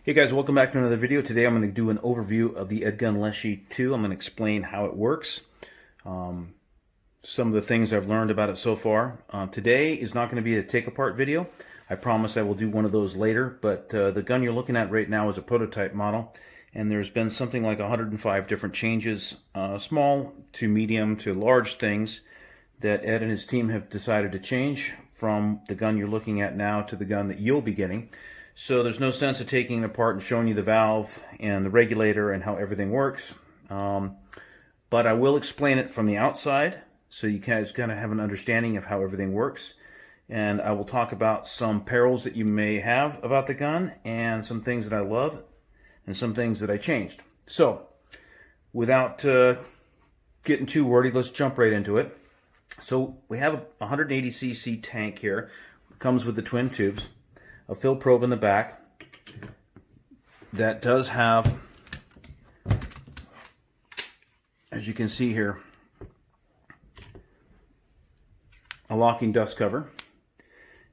Hey guys, welcome back to another video. Today I'm going to do an overview of the Edgun Leshiy 2. I'm going to explain how it works, some of the things I've learned about it so far. Today is not going to be a take-apart video. I promise I will do one of those later, but the gun you're looking at right now is a prototype model, and there's been something like 105 different changes, small to medium to large things, that Ed and his team have decided to change from the gun you're looking at now to the gun that you'll be getting. So there's no sense of taking it apart and showing you the valve and the regulator and how everything works. But I will explain it from the outside so you guys kind of have an understanding of how everything works. And I will talk about some perils that you may have about the gun and some things that I love and some things that I changed. So without getting too wordy, let's jump right into it. So we have a 180cc tank here. It comes with the twin tubes. A fill probe in the back that does have, as you can see here, a locking dust cover.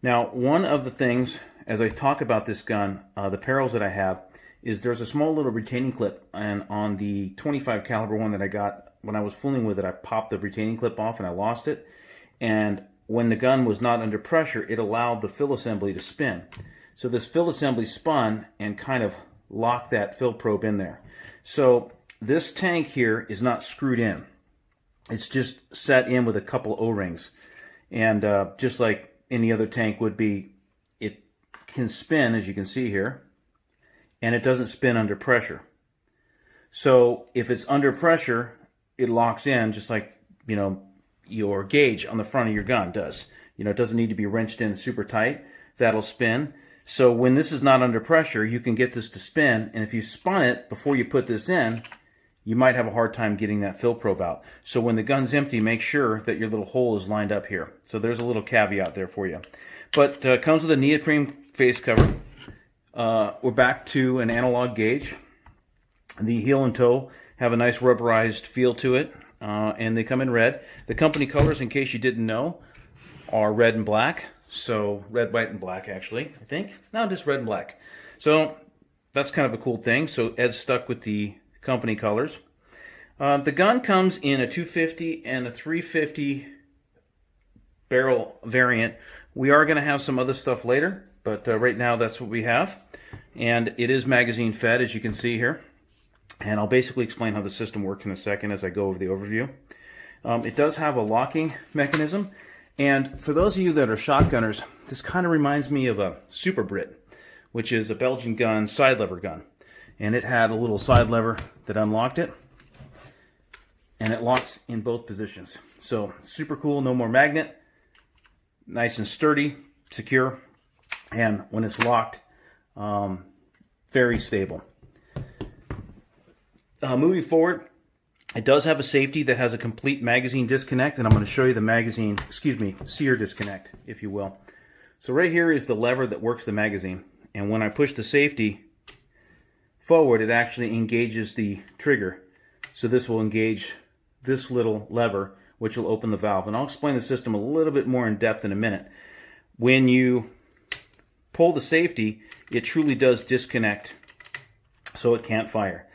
Now, one of the things, as I talk about this gun, the perils that I have, is there's a small little retaining clip, and on the 25 caliber one that I got, when I was fooling with it, I popped the retaining clip off and I lost it. And when the gun was not under pressure, it allowed the fill assembly to spin. So this fill assembly spun and kind of locked that fill probe in there. So this tank here is not screwed in. It's just set in with a couple O-rings. And just like any other tank would be, it can spin, as you can see here, and it doesn't spin under pressure. So if it's under pressure, it locks in just like, you know, your gauge on the front of your gun does. You know, it doesn't need to be wrenched in super tight. That'll spin. So when this is not under pressure, you can get this to spin, and if you spun it before you put this in, you might have a hard time getting that fill probe out. So when the gun's empty, make sure that your little hole is lined up here. So there's a little caveat there for you. But it comes with a neoprene face cover. We're back to an analog gauge. The heel and toe have a nice rubberized feel to it. And they come in red. The company colors, in case you didn't know, are red and black. So red, white, and black, actually, I think. No, just red and black. So that's kind of a cool thing. So Ed's stuck with the company colors. The gun comes in a 250 and a 350 barrel variant. We are going to have some other stuff later, but right now that's what we have. And it is magazine fed, as you can see here. And I'll basically explain how the system works in a second as I go over the overview. It does have a locking mechanism. And for those of you that are shotgunners, this kind of reminds me of a Super Brit, which is a Belgian gun, side lever gun. And it had a little side lever that unlocked it. And it locks in both positions. So super cool, no more magnet. Nice and sturdy, secure. And when it's locked, very stable. Moving forward, it does have a safety that has a complete magazine disconnect, and I'm going to show you the magazine, sear disconnect, if you will. So right here is the lever that works the magazine, and when I push the safety forward, it actually engages the trigger. So this will engage this little lever, which will open the valve, and I'll explain the system a little bit more in depth in a minute. When you pull the safety, it truly does disconnect, so it can't fire.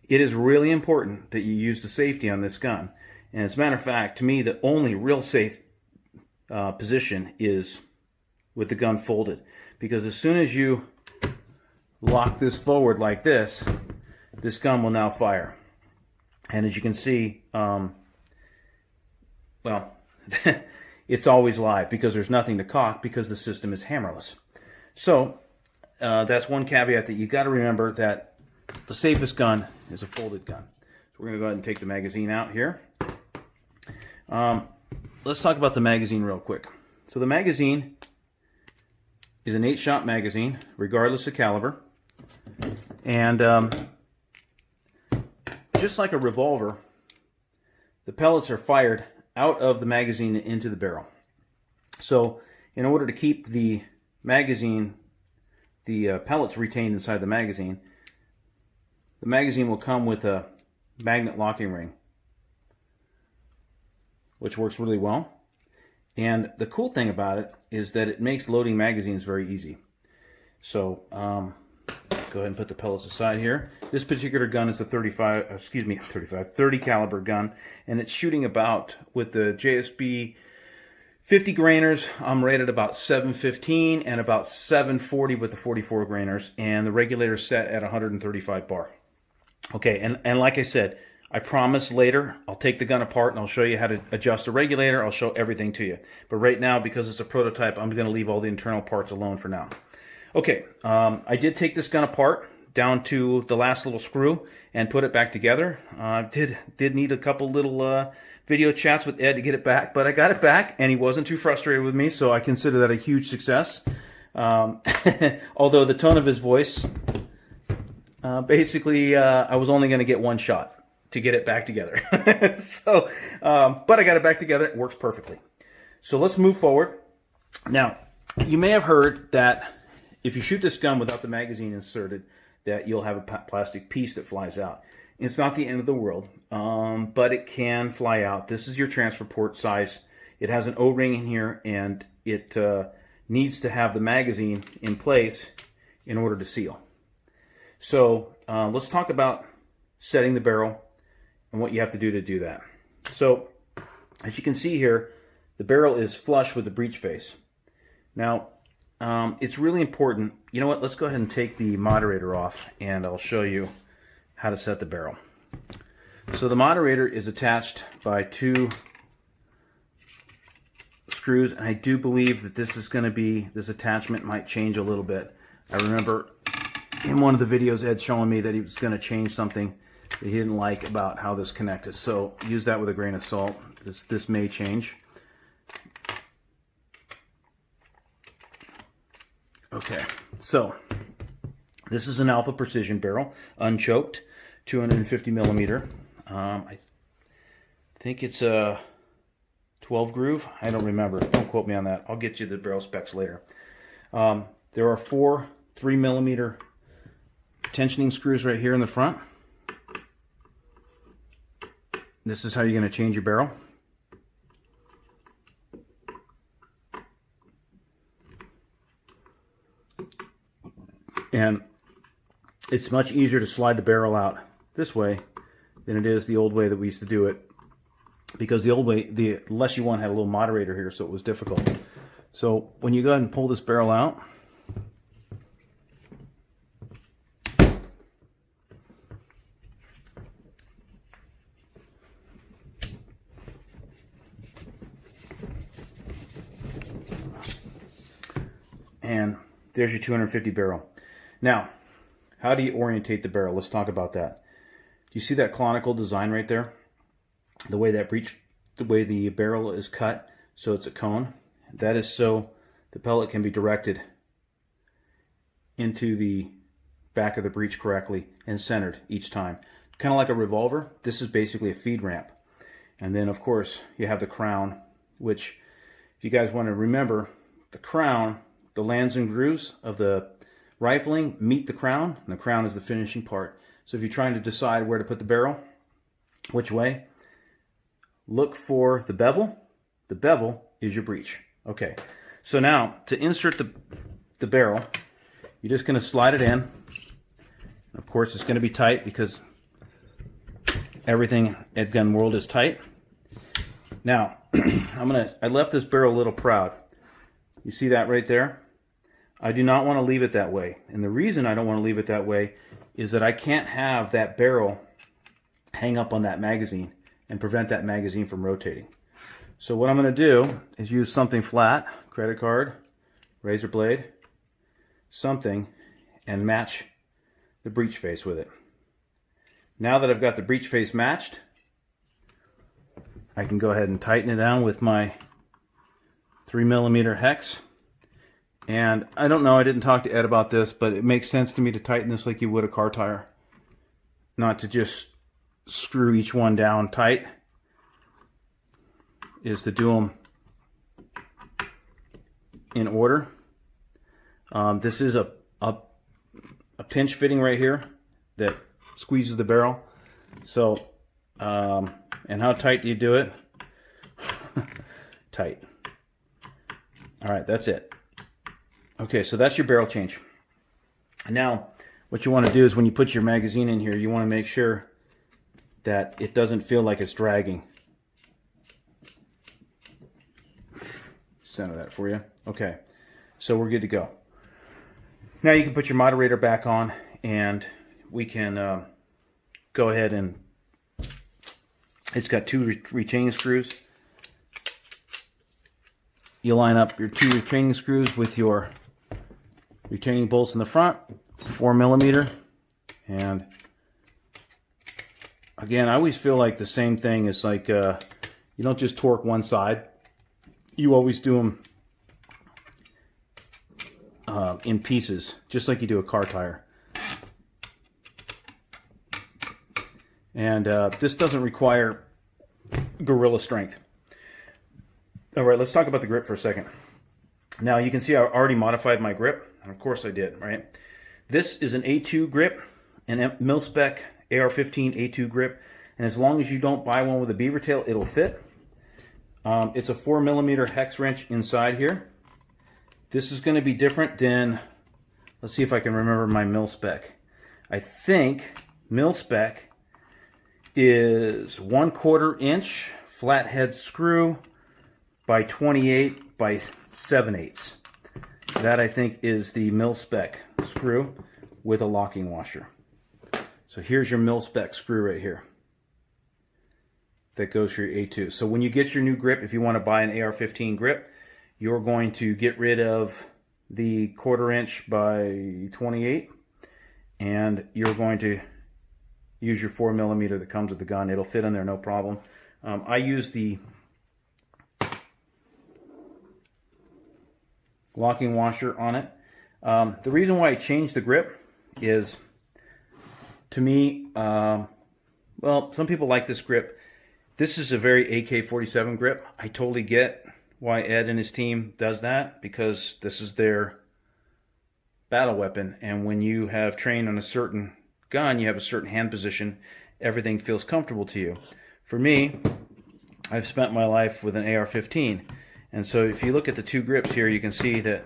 It is really important that you use the safety on this gun. And as a matter of fact, to me, the only real safe position is with the gun folded. Because as soon as you lock this forward like this, this gun will now fire. And as you can see, well, it's always live because there's nothing to cock because the system is hammerless. So that's one caveat that you got to remember, that the safest gun is a folded gun. So we're going to go ahead and take the magazine out here. Let's talk about the magazine real quick. So the magazine is an 8-shot magazine, regardless of caliber. And just like a revolver, the pellets are fired out of the magazine and into the barrel. So in order to keep the magazine, the pellets retained inside the magazine will come with a magnet locking ring, which works really well. And the cool thing about it is that it makes loading magazines very easy. So Go ahead and put the pellets aside here. This particular gun is a 30 caliber gun, and it's shooting about, with the JSB 50 grainers, I'm rated about 715 and about 740 with the 44 grainers, and the regulator set at 135 bar. Okay, and like I said, I promise later I'll take the gun apart and I'll show you how to adjust the regulator. I'll show everything to you. But right now, because it's a prototype, I'm going to leave all the internal parts alone for now. Okay, I did take this gun apart down to the last little screw and put it back together. I did need a couple little video chats with Ed to get it back, but I got it back and he wasn't too frustrated with me, so I consider that a huge success. Although the tone of his voice, basically I was only going to get one shot to get it back together. So, but I got it back together. It works perfectly. So let's move forward. Now, you may have heard that if you shoot this gun without the magazine inserted, that you'll have a plastic piece that flies out. It's not the end of the world, but it can fly out. This is your transfer port size. It has an O-ring in here, and it needs to have the magazine in place in order to seal. So let's talk about setting the barrel and what you have to do that. So as you can see here, the barrel is flush with the breech face. Now, it's really important. You know what? Let's go ahead and take the moderator off and I'll show you how to set the barrel. So the moderator is attached by 2 screws, and I do believe that this is going to be, this attachment might change a little bit. I remember in one of the videos Ed showing me that he was going to change something that he didn't like about how this connected. So use that with a grain of salt. This may change. Okay, so this is an Alpha Precision barrel, unchoked, 250 millimeter. I think it's a 12 groove. I don't remember. Don't quote me on that. I'll get you the barrel specs later. There are 4 3 millimeter tensioning screws right here in the front. This is how you're going to change your barrel. And it's much easier to slide the barrel out this way than it is the old way that we used to do it, because the old way, the Leshiy one had a little moderator here, so it was difficult. So when you go ahead and pull this barrel out, and there's your 250 barrel. Now, how do you orientate the barrel? Let's talk about that. Do you see that conical design right there? The way that the way the barrel is cut, so it's a cone. That is so the pellet can be directed into the back of the breech correctly and centered each time. Kind of like a revolver. This is basically a feed ramp. And then, of course, you have the crown, which, if you guys want to remember, the crown, the lands and grooves of the rifling meet the crown, and the crown is the finishing part. So if you're trying to decide where to put the barrel, which way, look for the bevel. The bevel is your breech. Okay, so now to insert the barrel, you're just going to slide it in. Of course, it's going to be tight because everything at Gun World is tight. Now, I left this barrel a little proud. You see that right there? I do not want to leave it that way. And the reason I don't want to leave it that way is that I can't have that barrel hang up on that magazine and prevent that magazine from rotating. So what I'm going to do is use something flat, credit card, razor blade, something, and match the breech face with it. Now that I've got the breech face matched, I can go ahead and tighten it down with my 3 millimeter hex. And I don't know, I didn't talk to Ed about this, but it makes sense to me to tighten this like you would a car tire. Not to just screw each one down tight, is to do them in order. This is a pinch fitting right here that squeezes the barrel. So, and how tight do you do it? Tight. All right, that's it. Okay, so that's your barrel change. Now, what you want to do is when you put your magazine in here, you want to make sure that it doesn't feel like it's dragging. Center that for you. Okay, so we're good to go. Now you can put your moderator back on, and we can go ahead and, it's got 2 retaining screws. You line up your 2 retaining screws with your retaining bolts in the front, 4mm, and again, I always feel like the same thing is like you don't just torque one side. You always do them in pieces, just like you do a car tire. And this doesn't require gorilla strength. All right, let's talk about the grip for a second. Now you can see I already modified my grip. Of course I did, right? This is an A2 grip, an mil-spec AR-15 A2 grip, and as long as you don't buy one with a beaver tail, it'll fit. It's a 4mm hex wrench inside here. This is going to be different than, let's see if I can remember my mil-spec. I think mil-spec is 1/4 inch flathead screw by 28 by 7/8. That I think is the mil-spec screw with a locking washer. So here's your mil-spec screw right here. That goes for your A2. So when you get your new grip, if you want to buy an AR-15 grip, you're going to get rid of the 1/4 inch by 28, and you're going to use your 4mm that comes with the gun. It'll fit in there no problem. I use the locking washer on it. The reason why I changed the grip is, to me, well, some people like this grip. This is a very AK-47 grip. I totally get why Ed and his team does that, because this is their battle weapon. And when you have trained on a certain gun, you have a certain hand position, everything feels comfortable to you. For me, I've spent my life with an AR-15. And so if you look at the 2 grips here, you can see that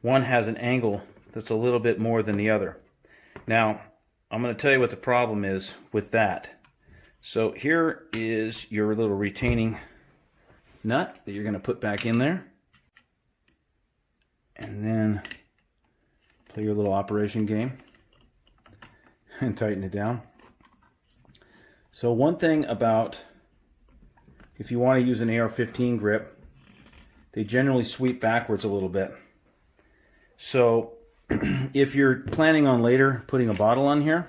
one has an angle that's a little bit more than the other. Now, I'm going to tell you what the problem is with that. So here is your little retaining nut that you're going to put back in there. And then play your little operation game and tighten it down. So one thing about, if you want to use an AR-15 grip, they generally sweep backwards a little bit. So if you're planning on later putting a bottle on here,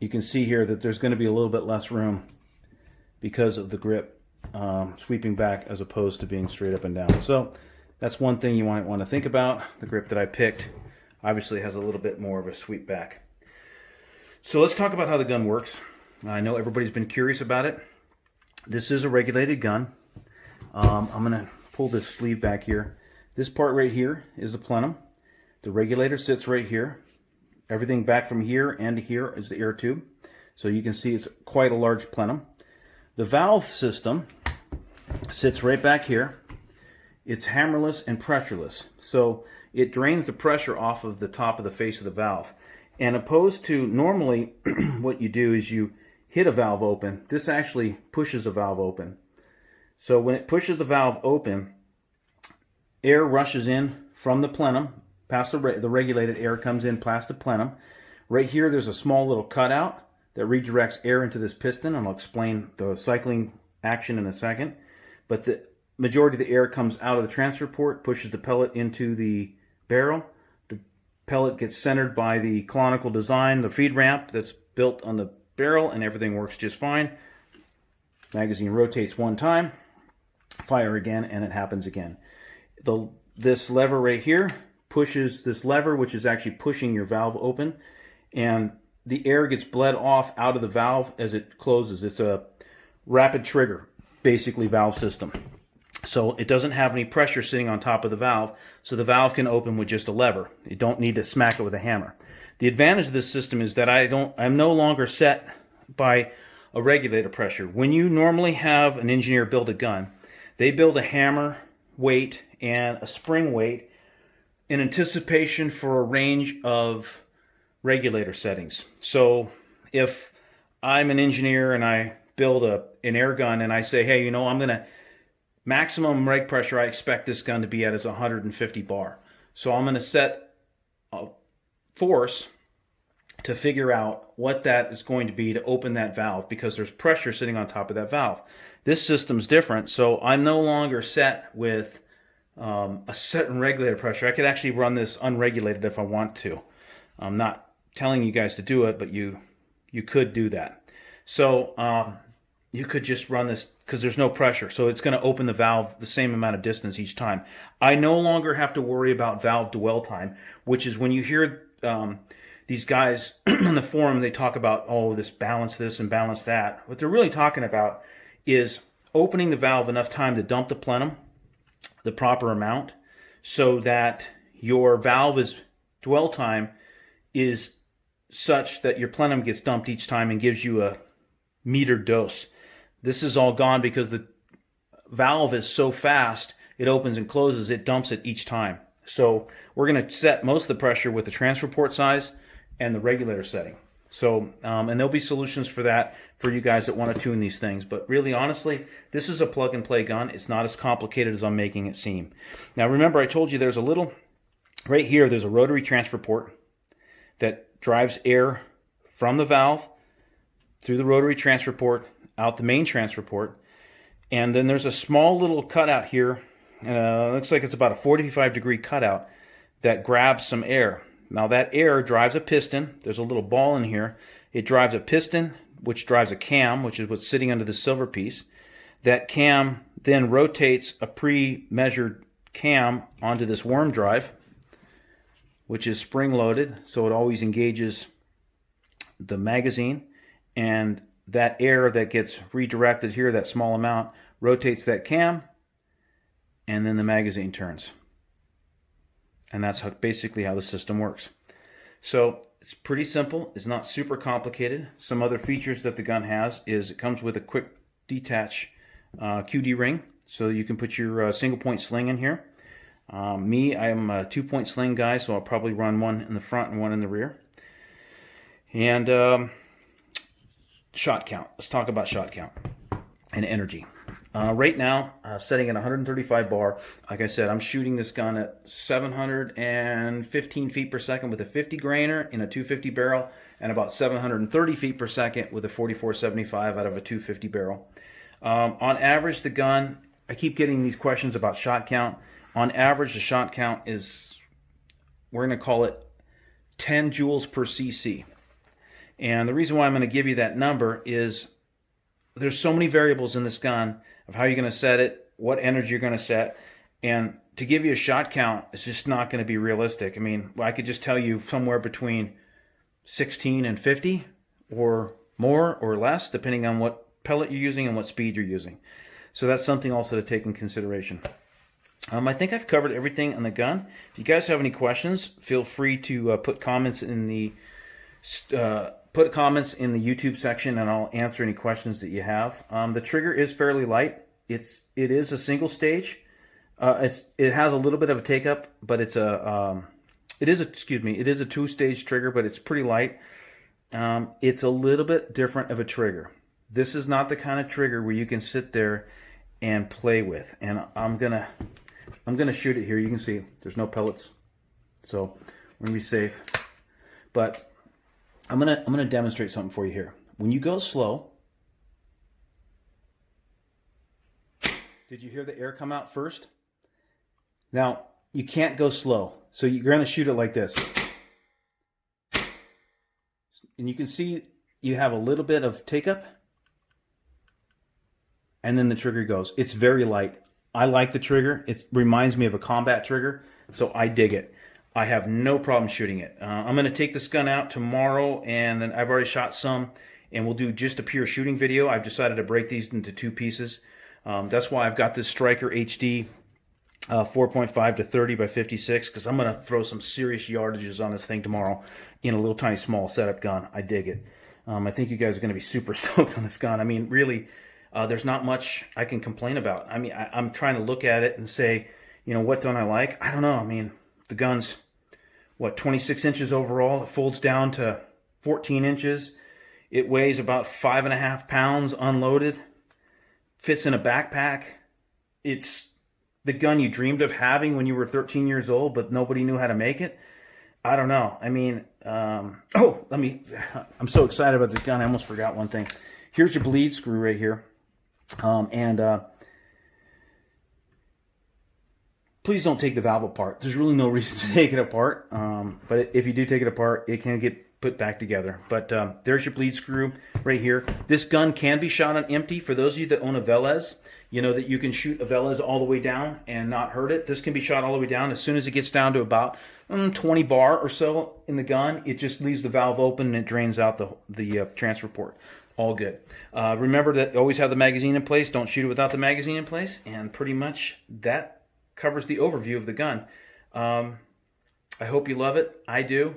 you can see here that there's going to be a little bit less room because of the grip sweeping back as opposed to being straight up and down. So that's one thing you might want to think about. The grip that I picked obviously has a little bit more of a sweep back. So let's talk about how the gun works. I know everybody's been curious about it. This is a regulated gun. I'm going to pull this sleeve back here. This part right here is the plenum. The regulator sits right here. Everything back from here and to here is the air tube. So you can see it's quite a large plenum. The valve system sits right back here. It's hammerless and pressureless. So it drains the pressure off of the top of the face of the valve. And opposed to normally what you do is you hit a valve open, this actually pushes a valve open. So when it pushes the valve open, air rushes in from the plenum, past the regulated air comes in past the plenum. Right here there's a small little cutout that redirects air into this piston, and I'll explain the cycling action in a second. But the majority of the air comes out of the transfer port, pushes the pellet into the barrel. The pellet gets centered by the conical design, the feed ramp that's built on the barrel, and everything works just fine. Magazine rotates one time, fire again, and it happens again. This lever right here pushes this lever, which is actually pushing your valve open, and the air gets bled off out of the valve as it closes. It's a rapid trigger, basically, valve system. So it doesn't have any pressure sitting on top of the valve, so the valve can open with just a lever. You don't need to smack it with a hammer. The advantage of this system is that I'm no longer set by a regulator pressure. When you normally have an engineer build a gun, they build a hammer weight and a spring weight in anticipation for a range of regulator settings. So if I'm an engineer and I build an air gun and I say, hey, you know, I'm going to maximum reg pressure I expect this gun to be at is 150 bar. So I'm going to set a force to figure out what that is going to be to open that valve, because there's pressure sitting on top of that valve. This system's different, so I'm no longer set with a certain regulator pressure. I could actually run this unregulated if I want to. I'm not telling you guys to do it, but you could do that. So you could just run this because there's no pressure. So it's going to open the valve the same amount of distance each time. I no longer have to worry about valve dwell time, which is when you hear these guys on the forum, they talk about, oh, this and balance that. What they're really talking about is opening the valve enough time to dump the plenum, the proper amount, so that your valve's dwell time is such that your plenum gets dumped each time and gives you a metered dose. This is all gone because the valve is so fast, it opens and closes, it dumps it each time. So we're going to set most of the pressure with the transfer port size and the regulator setting. So, and there'll be solutions for that for you guys that want to tune these things. But really, honestly, this is a plug and play gun. It's not as complicated as I'm making it seem. Now, remember, I told you there's a little, right here, there's a rotary transfer port that drives air from the valve through the rotary transfer port, out the main transfer port. And then there's a small little cutout here. Looks like it's about a 45-degree cutout that grabs some air. Now that air drives a piston. There's a little ball in here. It drives a piston, which drives a cam, which is what's sitting under the silver piece. That cam then rotates a pre-measured cam onto this worm drive, which is spring-loaded, so it always engages the magazine. And that air that gets redirected here, that small amount, rotates that cam, and then the magazine turns. And that's basically how the system works. So it's pretty simple. It's not super complicated. Some other features that the gun has is it comes with a quick detach QD ring, so you can put your single point sling in here. I am a 2-point sling guy, so I'll probably run one in the front and one in the rear. And shot count. Let's talk about shot count and energy. Right now, setting at 135 bar. Like I said, I'm shooting this gun at 715 feet per second with a 50 grainer in a 250 barrel, and about 730 feet per second with a 4475 out of a 250 barrel. On average, the gun, I keep getting these questions about shot count. On average, the shot count is, we're going to call it 10 joules per cc. And the reason why I'm going to give you that number is there's so many variables in this gun of how you're going to set it, what energy you're going to set, and to give you a shot count is just not going to be realistic. I mean, I could just tell you somewhere between 16 and 50 or more or less, depending on what pellet you're using and what speed you're using. So that's something also to take in consideration. I think I've covered everything on the gun. If you guys have any questions, feel free to put comments in the YouTube section, and I'll answer any questions that you have. The trigger is fairly light. It is a single stage. It has a little bit of a take up, but it is a 2-stage trigger, but it's pretty light. It's a little bit different of a trigger. This is not the kind of trigger where you can sit there and play with. And I'm gonna shoot it here. You can see there's no pellets, so we're gonna be safe. But I'm gonna demonstrate something for you here. When you go slow, did you hear the air come out first? Now you can't go slow, so you're gonna shoot it like this, and you can see you have a little bit of take up, and then the trigger goes. It's very light. I like the trigger. It reminds me of a combat trigger, so I dig it. I have no problem shooting it. I'm going to take this gun out tomorrow, and then I've already shot some, and we'll do just a pure shooting video. I've decided to break these into 2 pieces. That's why I've got this Striker HD 4.5 to 30 by 56, because I'm going to throw some serious yardages on this thing tomorrow in a little tiny small setup gun. I dig it. I think you guys are going to be super stoked on this gun. I mean, really, there's not much I can complain about. I mean, I'm trying to look at it and say, you know, what don't I like? I don't know. I mean, The gun's, what, 26 inches overall. It folds down to 14 inches. It weighs about 5.5 pounds unloaded. Fits in a backpack. It's the gun you dreamed of having when you were 13 years old, but nobody knew how to make it. I don't know. I mean, I'm so excited about this gun. I almost forgot one thing. Here's your bleed screw right here. Please don't take the valve apart. There's really no reason to take it apart. But if you do take it apart, it can get put back together. But there's your bleed screw right here. This gun can be shot on empty. For those of you that own a Velez, you know that you can shoot a Velez all the way down and not hurt it. This can be shot all the way down. As soon as it gets down to about 20 bar or so in the gun, it just leaves the valve open and it drains out the transfer port. All good. Remember that always have the magazine in place. Don't shoot it without the magazine in place. And pretty much that covers the overview of the gun. I hope you love it. I do.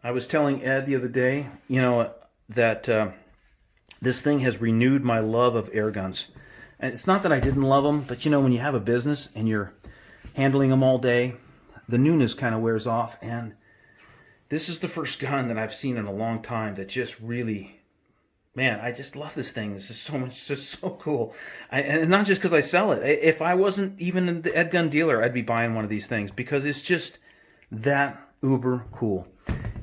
I was telling Ed the other day, you know, that this thing has renewed my love of air guns. And it's not that I didn't love them, but you know, when you have a business and you're handling them all day, the newness kind of wears off. And this is the first gun that I've seen in a long time that just really, man, I just love this thing. This is so much, it's just so cool. And not just because I sell it. If I wasn't even the Edgun dealer, I'd be buying one of these things because it's just that uber cool.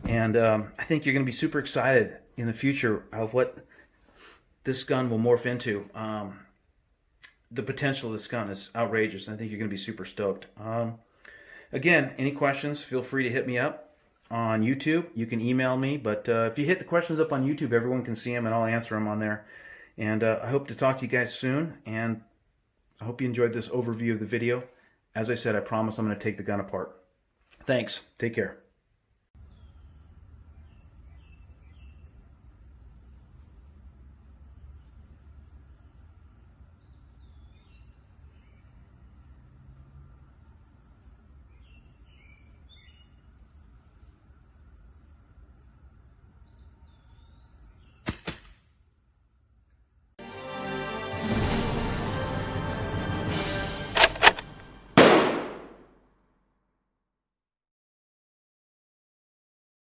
And I think you're going to be super excited in the future of what this gun will morph into. The potential of this gun is outrageous. And I think you're going to be super stoked. Again, any questions, feel free to hit me up on YouTube. You can email me. But if you hit the questions up on YouTube, everyone can see them and I'll answer them on there. And I hope to talk to you guys soon. And I hope you enjoyed this overview of the video. As I said, I promise I'm going to take the gun apart. Thanks. Take care.